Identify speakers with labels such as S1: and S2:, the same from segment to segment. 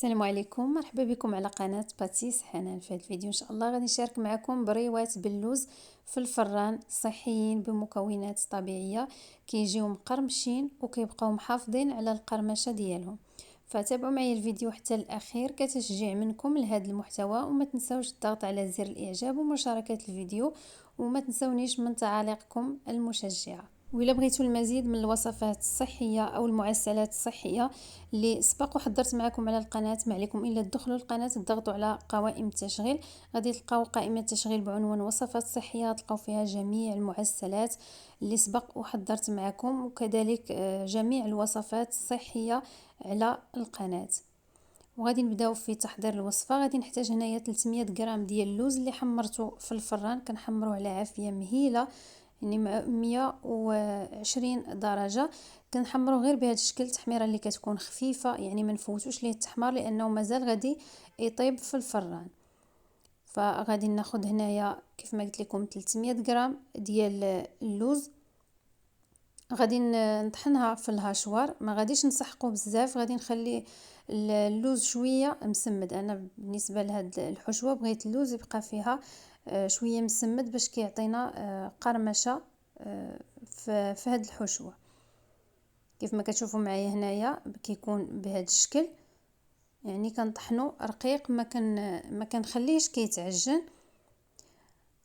S1: السلام عليكم، مرحبا بكم على قناة باتيس حنان. في هذا الفيديو ان شاء الله غادي نشارك معكم بريوات باللوز في الفران صحيين بمكونات طبيعية، كيجيو مقرمشين وكيبقاو محافظين على القرمشة ديالهم. فتابعوا معي الفيديو حتى الاخير كتشجيع منكم لهذا المحتوى، وما تنسوش الضغط على زر الاعجاب ومشاركة الفيديو، وما تنسونيش من تعاليقكم المشجعة. وإلا بغيتوا المزيد من الوصفات الصحية أو المعسلات الصحية اللي سبق وحضرت معكم على القناة، ما عليكم إلا تدخلوا القناة تضغطوا على قوائم التشغيل، غادي تلقاو قائمة تشغيل بعنوان وصفات صحية، تلقاو فيها جميع المعسلات اللي سبق وحضرت معكم، وكذلك جميع الوصفات الصحية على القناة. وغادي نبداو في تحضير الوصفه. غادي نحتاج هنايا 300 غرام ديال اللوز اللي حمرته في الفران، كنحمروه على عافيه مهيله، يعني 120 درجه. كنحمروا غير بهذا الشكل، تحميره اللي كتكون خفيفه، يعني ما نفوتوش ليه التحمار لانه مازال غادي يطيب في الفران. فغادي ناخذ هنايا كيف ما قلت لكم 300 غرام ديال اللوز، غادي نطحنها في الهاشوار، ما غاديش نسحقه بزاف، غادي نخلي اللوز شويه مسمد. انا بالنسبه لهاد الحشوه بغيت اللوز يبقى فيها شويه مسمد باش كيعطينا قرمشه في هاد الحشوه. كيف ما كتشوفوا معايا هنايا كيكون بهذا الشكل، يعني كنطحنو رقيق، ما كنخليهش كيتعجن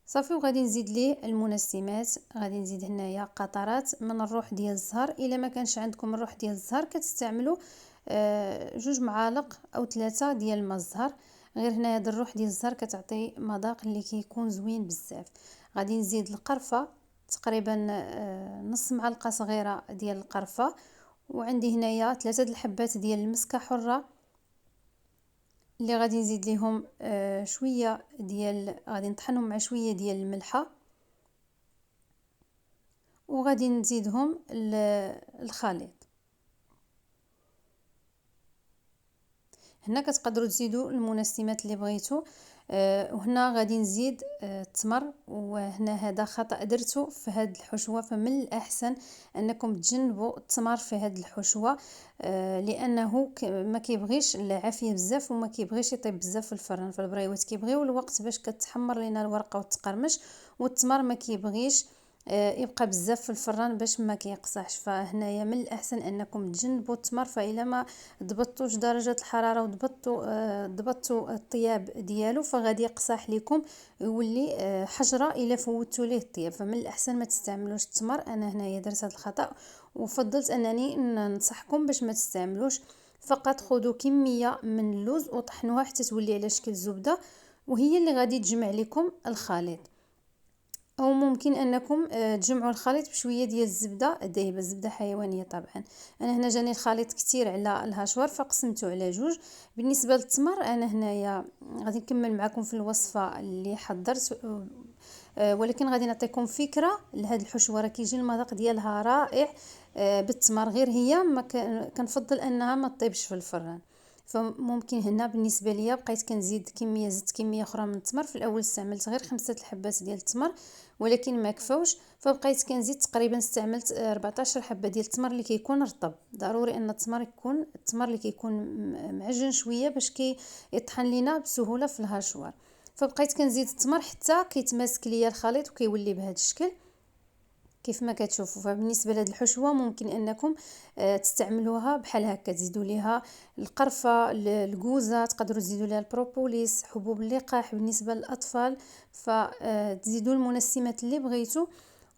S1: صافي. وغادي نزيد ليه المنسمات، غادي نزيد هنايا قطرات من الروح ديال الزهر. الا ما كانش عندكم الروح ديال الزهر كتستعملوا 2 معالق او 3 ديال الماء الزهر. غير هنا هاد الروح ديال الزهر كتعطي مذاق اللي كيكون زوين بزاف. غادي نزيد القرفه، تقريبا نص معلقه صغيره ديال القرفه. وعندي هنايا 3 الحبات ديال المسكه حره اللي غادي نزيد ليهم شويه ديال، غادي نطحنهم مع شويه ديال الملحه، وغادي نزيدهم الخليط. هنا كتقدروا تزيدوا المنسمات اللي بغيتوا. وهنا غادي نزيد التمر، وهنا هذا خطأ درته في هذه الحشوه، فمن الاحسن انكم تجنبوا التمر في هذه الحشوه، لانه ما كيبغيش العافيه بزاف وما كيبغيش يطيب بزاف في الفران. فالبريوات كيبغيو الوقت باش كتحمر لينا الورقه وتقرمش، والتمر ما كيبغيش يبقى بزاف في الفران باش ما كيقصحش. فهنايا من الاحسن انكم تجنبوا التمر. فإلا ما ضبطوش درجه الحراره وضبطوا الطياب ديالو فغادي يقصح لكم، يولي حجره الا فوتوا ليه الطياب. فمن الاحسن ما تستعملوش التمر. انا هنايا درت هذا الخطا وفضلت انني ننصحكم باش ما تستعملوش. فقط خذوا كميه من اللوز وطحنوها حتى تولي على شكل زبده، وهي اللي غادي تجمع لكم الخليط. او ممكن انكم تجمعوا الخليط بشويه ديال الزبده دايبه، الزبده حيوانيه طبعا. انا هنا جاني الخليط كتير على الهاشوار فقسمته على جوج. بالنسبه للتمر انا هنايا غادي نكمل معكم في الوصفه اللي حضرت، ولكن غادي نعطيكم فكره لهاد الحشوه. راه كيجي المذاق ديالها رائع بالتمر، غير هي ما كنفضل انها ما تطيبش في الفران. فممكن هنا بالنسبه ليا بقيت كنزيد كميه، زدت كميه اخرى من التمر. في الاول استعملت غير 5 الحبات ديال التمر ولكن ما كفاوش، فبقيت كنزيد تقريبا استعملت 14 حبه ديال التمر اللي كيكون رطب. ضروري ان التمر اللي كيكون معجن شويه باش كيطحن لينا بسهوله في الهاشوار. فبقيت كنزيد التمر حتى كيتماسك ليا الخليط وكيولي بهذا الشكل كيف ما كتشوفوا. فبالنسبه لهاد الحشوه ممكن انكم تستعملوها بحال هكا، تزيدوا ليها القرفه، الكوزه، تقدروا تزيدوا ليها البروبوليس، حبوب اللقاح بالنسبه للاطفال. فتزيدوا المنسمات اللي بغيتوا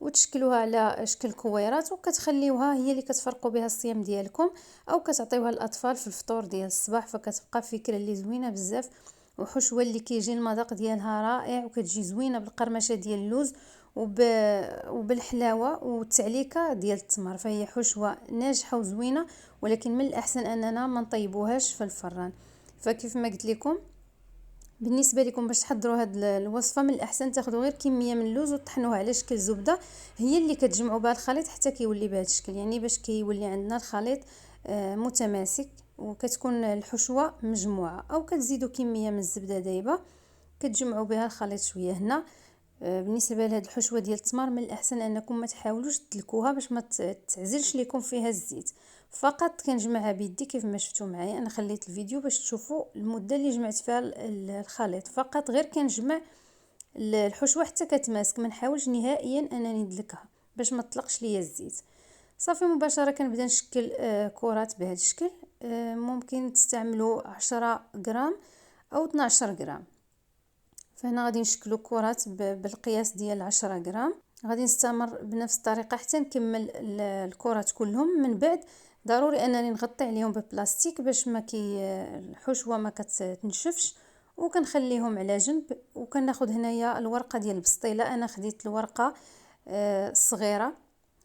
S1: وتشكلوها على شكل كويرات وكتخليوها هي اللي كتفرقوا بها الصيام ديالكم، او كتعطيوها للاطفال في الفطور ديال الصباح. فكتبقى فكره اللي زوينه بزاف، وحشوه اللي كيجي المذاق ديالها رائع، وكتجي زوينه بالقرمشه ديال اللوز وبالحلاوه والتعليكه ديال التمر. فهي حشوه ناجحه وزوينه، ولكن من الاحسن اننا ما نطيبوهاش في الفران. فكيف ما قلت لكم بالنسبه لكم باش تحضروا هاد الوصفه من الاحسن تاخذوا غير كميه من اللوز وتطحنوها على شكل زبده، هي اللي كتجمعوا بها الخليط حتى كيولي بهذا الشكل، يعني باش كيولي عندنا الخليط متماسك وكتكون الحشوه مجموعه. او كتزيدوا كميه من الزبده دايبه كتجمعوا بها الخليط شويه. هنا بالنسبه لهاد الحشوه ديال التمر من الاحسن انكم ما تحاولوش تدلكوها باش ما تعزلش لكم فيها الزيت. فقط كنجمعها بيدي كيف ما شفتوا معايا. انا خليت الفيديو باش تشوفوا المده اللي جمعت فيها الخليط، فقط غير كنجمع الحشوه حتى كتماسك، ما نحاولش نهائيا انني ندلكها باش ما تطلقش ليا الزيت. صافي مباشره كنبدا نشكل كرات بهذا الشكل. ممكن تستعملوا 10 غرام او 12 غرام. فهنا غادي نشكلوا كرات بالقياس ديال 10 غرام. غادي نستمر بنفس الطريقه حتى نكمل الكرات كلهم. من بعد ضروري انني نغطي عليهم ببلاستيك باش ما الحشوه ما كتنشفش، وكنخليهم على جنب. وكناخذ هنايا الورقه ديال البسطيله. انا خديت الورقه صغيره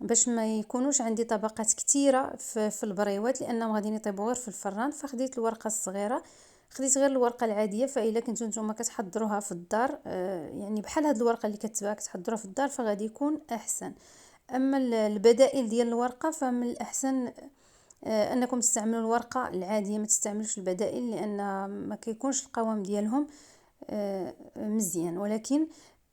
S1: باش ما يكونوش عندي طبقات كثيره في البريوات، لانهم غادي يطيبوا غير في الفران. فخديت الورقه الصغيره، خديت غير الورقه العاديه. فاذا كنتو نتوما كتحضروها في الدار يعني بحال هاد الورقه اللي كتباع كتحضروها في الدار فغادي يكون احسن. اما البدائل ديال الورقه فمن الاحسن انكم تستعملوا الورقه العاديه، ما تستعملوش البدائل، لان ما كيكونش القوام ديالهم مزيان. ولكن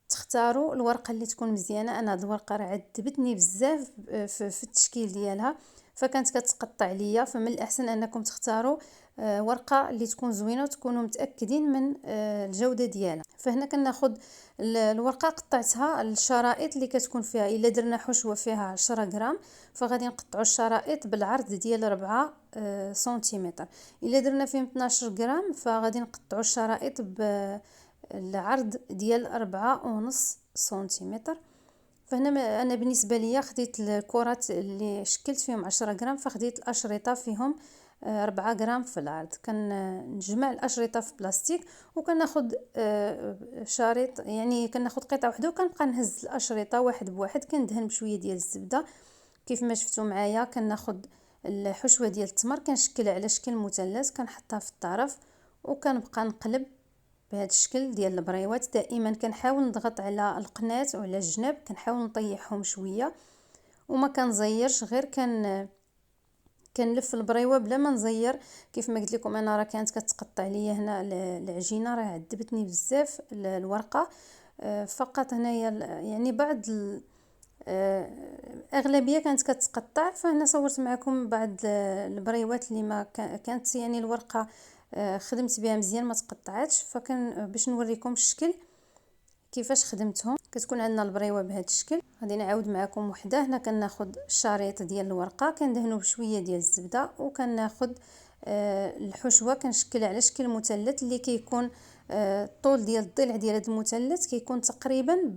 S1: تختاروا الورقه اللي تكون مزيانه. انا هاد الورقه راه عذبتني بزاف في التشكيل ديالها، فكانت كتقطع ليا. فمن الاحسن انكم تختاروا ورقه اللي تكون زوينه وتكونوا متاكدين من الجوده ديالها. فهنا كناخذ الورقه قطعتها الشرائط اللي كتكون فيها. الا درنا حشوه فيها 10 غرام فغادي نقطعوا الشرائط بالعرض ديال 4 سنتيمتر. الا درنا فيهم 12 غرام فغادي نقطعوا الشرائط بالعرض ديال 4.5 سنتيمتر. فهنا انا بالنسبه لي خديت الكرات اللي شكلت فيهم 10 غرام، فخديت الاشرطه فيهم 4 غرام في العرض. كنجمع الاشرطه في بلاستيك وكناخذ شريط، يعني كناخذ قطعه واحده وكنبقى نهز الاشرطه واحد بواحد. كندهن بشويه ديال الزبده كيف ما شفتوا معايا. كناخذ الحشوه ديال التمر كنشكلها على شكل مثلث، كنحطها في الطرف وكنبقى نقلب بهذا الشكل ديال البريوات. دائما كنحاول نضغط على القناه وعلى الجناب، كنحاول نطيحهم شويه وما كنزيرش، غير كنلف البريوه بلا ما نزير. كيف ما قلت لكم انا راه كانت كتقطع ليا هنا العجينه، راه عذبتني بزاف الورقه. فقط هنايا يعني بعض اغلبيه كانت كتقطع. فهنا صورت معكم بعض البريوات اللي ما كانت يعني الورقه خدمت بها مزيان ما تقطعاتش. فكان باش نوريكم الشكل كيفاش خدمتهم. كتكون عندنا البريوه بهذا الشكل. غادي نعاود معكم وحده. هنا كناخذ الشريط ديال الورقه كندهنوا بشويه ديال الزبده وكناخذ الحشوه كنشكلها على شكل مثلث اللي كيكون الطول ديال الضلع ديال هذا المثلث كيكون تقريبا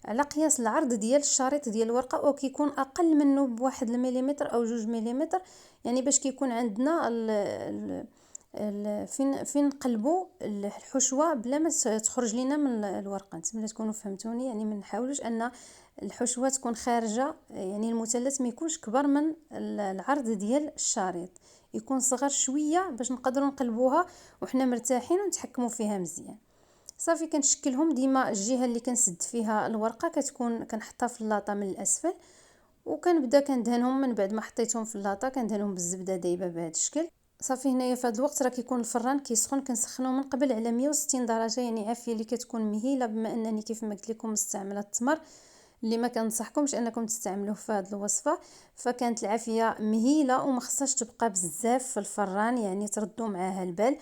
S1: على قياس العرض ديال الشريط ديال الورقه، او كيكون اقل منه بواحد المليمتر او 2 مليمتر، يعني باش كيكون عندنا فين نقلبوا الحشوه بلا ما تخرج لينا من الورقه. نتمنى تكونوا فهمتوني. يعني ما نحاولوش ان الحشوه تكون خارجه، يعني المثلث ما يكونش كبر من العرض ديال الشريط، يكون صغر شويه باش نقدروا نقلبوها وحنا مرتاحين ونتحكموا فيها مزيان. صافي كنشكلهم ديما الجهه اللي كنسد فيها الورقه كتكون كنحطها في اللاطه من الاسفل، وكنبدا كندهنهم. من بعد ما حطيتهم في اللاطه كندهنهم بالزبده دايبه بهذا الشكل. صافي هنايا في هذا الوقت راه كيكون الفران كيسخن. كنسخنوه من قبل على 160 درجه، يعني عافيه اللي كتكون مهيله. بما انني كيف ما قلت لكم مستعمله التمر اللي ما كنصحكمش انكم تستعملوه في هذه الوصفه، فكانت العافيه مهيله وما خصهاش تبقى بزاف في الفران، يعني تردوا معاها البال.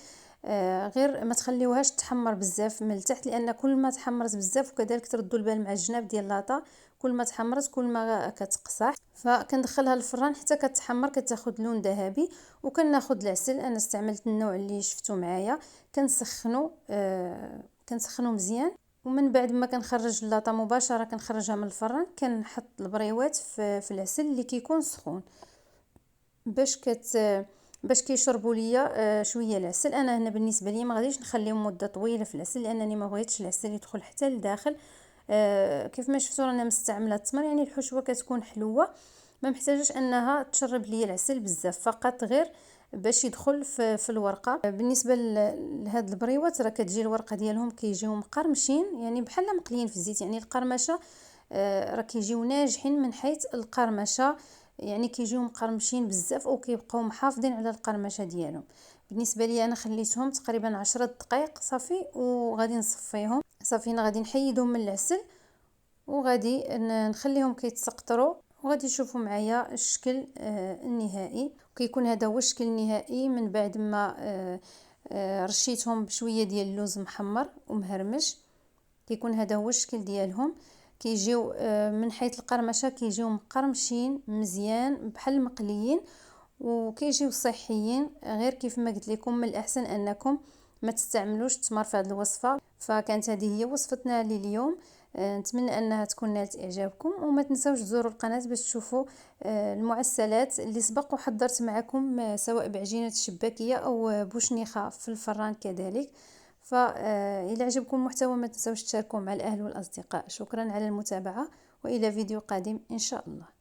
S1: غير ما تخليوهاش تحمر بزاف من التحت، لان كل ما تحمرت بزاف وكذلك تردوا البال مع الجناب ديال لاطا، كل ما تحمرت كل ما كتقصح. فكندخلها للفران حتى كتحمر كتاخذ لون ذهبي. وكناخذ العسل. انا استعملت النوع اللي شفتوا معايا. كنسخنو مزيان، ومن بعد ما كنخرج اللاطه مباشره كنخرجها من الفران كنحط البريوات في العسل اللي كيكون سخون باش كيشربوا ليا شويه العسل. انا هنا بالنسبه لي ما غاديش نخليهم مده طويله في العسل، لانني ما بغيتش العسل يدخل حتى لداخل. كيف ما شفتوا رانا مستعمله التمر، يعني الحشوه كتكون حلوه، ما محتاجش انها تشرب ليا العسل بزاف، فقط غير باش يدخل في الورقه. بالنسبه لهاد البريوات راه كتجي الورقه ديالهم كيجيو مقرمشين، يعني بحال مقليين في الزيت. يعني القرمشه راه كيجيو ناجحين من حيث القرمشه، يعني كيجيو مقرمشين بزاف وكيبقاو محافظين على القرمشه ديالهم. بالنسبه لي انا خليتهم تقريبا 10 دقائق صافي وغادي نصفيهم. صافي هنا غادي نحيدهم من العسل وغادي نخليهم كيتسقطروا، وغادي تشوفوا معايا الشكل النهائي. وكيكون هذا هو الشكل النهائي من بعد ما رشيتهم بشويه ديال اللوز محمر ومهرمش. كيكون هذا هو الشكل ديالهم. كيجيو من حيث القرمشه كيجيو مقرمشين مزيان بحال المقليين، وكيجيو صحيين. غير كيف ما قلت لكم، من الاحسن انكم ما تستعملوش التمر في هذه الوصفه. فكانت هذه هي وصفتنا لليوم. نتمنى انها تكون نالت اعجابكم، وما تنسوش تزوروا القناه باش تشوفوا المعسلات اللي سبق وحضرت معكم، سواء بعجينه الشباكيه او بوشنيخه في الفران كذلك. فإذا عجبكم المحتوى ما تنسوش تشاركوه مع الأهل والأصدقاء. شكرا على المتابعة، وإلى فيديو قادم إن شاء الله.